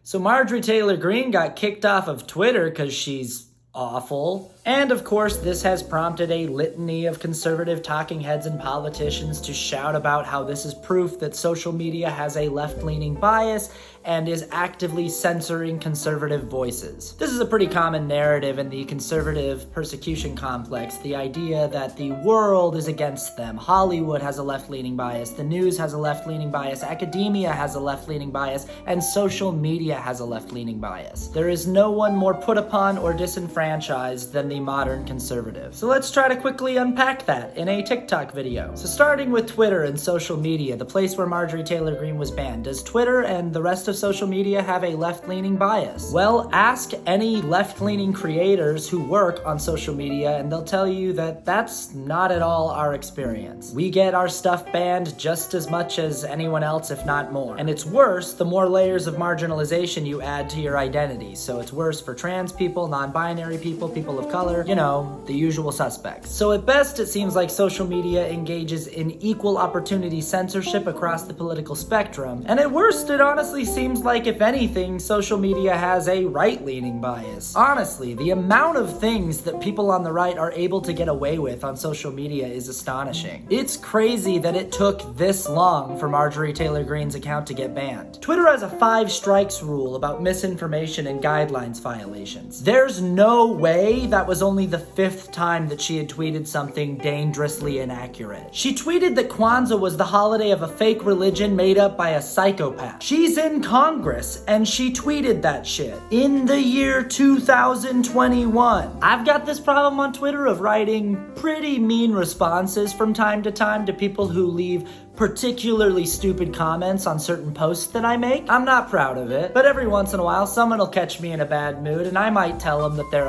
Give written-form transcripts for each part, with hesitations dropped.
So Marjorie Taylor Greene got kicked off of Twitter because she's awful. And of course, this has prompted a litany of conservative talking heads and politicians to shout about how this is proof that social media has a left-leaning bias and is actively censoring conservative voices. This is a pretty common narrative in the conservative persecution complex, the idea that the world is against them. Hollywood has a left-leaning bias, the news has a left-leaning bias, academia has a left-leaning bias, and social media has a left-leaning bias. There is no one more put upon or disenfranchised than the modern conservative. So let's try to quickly unpack that in a TikTok video. So starting with Twitter and social media, the place where Marjorie Taylor Greene was banned, does Twitter and the rest of social media have a left-leaning bias? Well, ask any left-leaning creators who work on social media and they'll tell you that that's not at all our experience. We get our stuff banned just as much as anyone else, if not more. And it's worse the more layers of marginalization you add to your identity. So it's worse for trans people, non-binary people, people of color, you know, the usual suspects. So at best, it seems like social media engages in equal opportunity censorship across the political spectrum. And at worst, it honestly seems like, if anything, social media has a right-leaning bias. Honestly, the amount of things that people on the right are able to get away with on social media is astonishing. It's crazy that it took this long for Marjorie Taylor Greene's account to get banned. Twitter has a 5 strikes rule about misinformation and guidelines violations. There's no way that was only the 5th time that she had tweeted something dangerously inaccurate. She tweeted that Kwanzaa was the holiday of a fake religion made up by a psychopath. She's in Congress and she tweeted that shit in the year 2021. I've got this problem on Twitter of writing pretty mean responses from time to time to people who leave particularly stupid comments on certain posts that I make. I'm not proud of it, but every once in a while someone will catch me in a bad mood and I might tell them that they're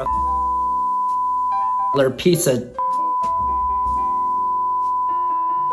a piece of.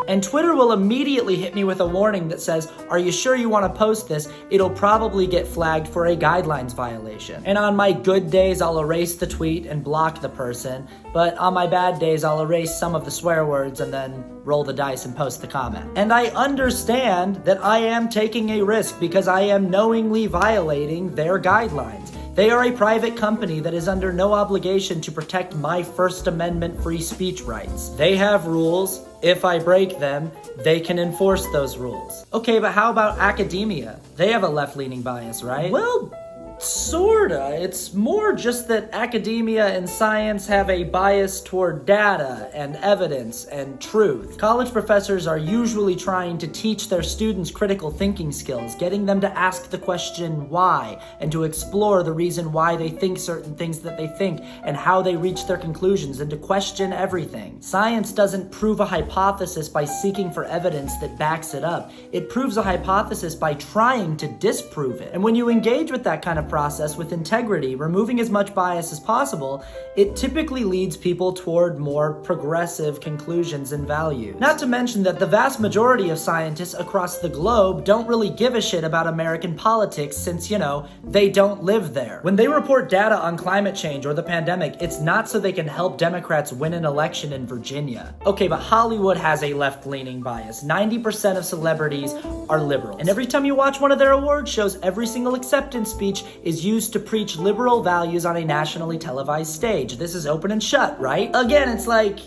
And Twitter will immediately hit me with a warning that says, are you sure you want to post this? It'll probably get flagged for a guidelines violation. And on my good days, I'll erase the tweet and block the person. But on my bad days, I'll erase some of the swear words and then roll the dice and post the comment. And I understand that I am taking a risk because I am knowingly violating their guidelines. They are a private company that is under no obligation to protect my First Amendment free speech rights. They have rules. If I break them, they can enforce those rules. Okay, but how about academia? They have a left-leaning bias, right? Well, sorta. It's more just that academia and science have a bias toward data and evidence and truth. College professors are usually trying to teach their students critical thinking skills, getting them to ask the question why, and to explore the reason why they think certain things that they think and how they reach their conclusions, and to question everything. Science doesn't prove a hypothesis by seeking for evidence that backs it up. It proves a hypothesis by trying to disprove it. And when you engage with that kind of process with integrity, removing as much bias as possible, it typically leads people toward more progressive conclusions and values. Not to mention that the vast majority of scientists across the globe don't really give a shit about American politics since, you know, they don't live there. When they report data on climate change or the pandemic, it's not so they can help Democrats win an election in Virginia. Okay, but Hollywood has a left-leaning bias. 90% of celebrities are liberals. And every time you watch one of their award shows, every single acceptance speech is used to preach liberal values on a nationally televised stage. This is open and shut, right? Again, it's like,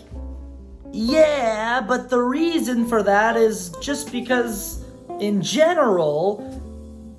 yeah, but the reason for that is just because, in general,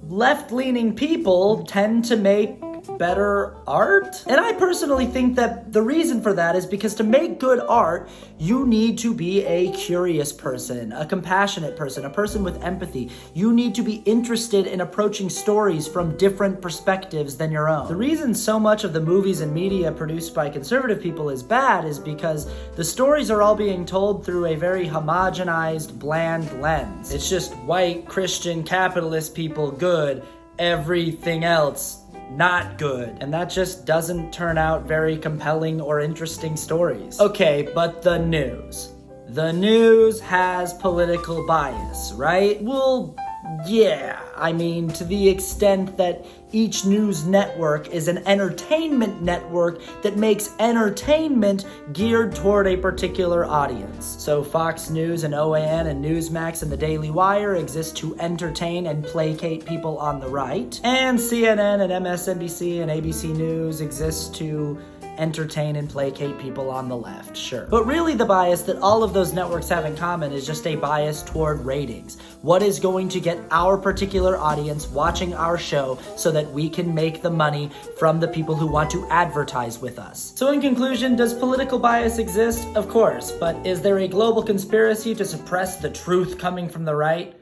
left-leaning people tend to make better art. And I personally think that the reason for that is because to make good art, you need to be a curious person, a compassionate person, a person with empathy. You need to be interested in approaching stories from different perspectives than your own. The reason so much of the movies and media produced by conservative people is bad is because the stories are all being told through a very homogenized, bland lens. It's just white, Christian, capitalist people good, everything else not good. And that just doesn't turn out very compelling or interesting stories. Okay, but the news. The news has political bias, right? Well, Yeah, I mean, to the extent that each news network is an entertainment network that makes entertainment geared toward a particular audience. So Fox News and OAN and Newsmax and the Daily Wire exist to entertain and placate people on the right. And CNN and MSNBC and ABC News exist to entertain and placate people on the left, sure. But really the bias that all of those networks have in common is just a bias toward ratings. What is going to get our particular audience watching our show so that we can make the money from the people who want to advertise with us? So in conclusion, does political bias exist? Of course, but is there a global conspiracy to suppress the truth coming from the right?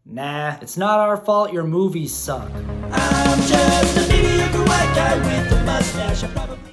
Nah, it's not our fault your movies suck. I'm just a mediocre white guy with a mustache.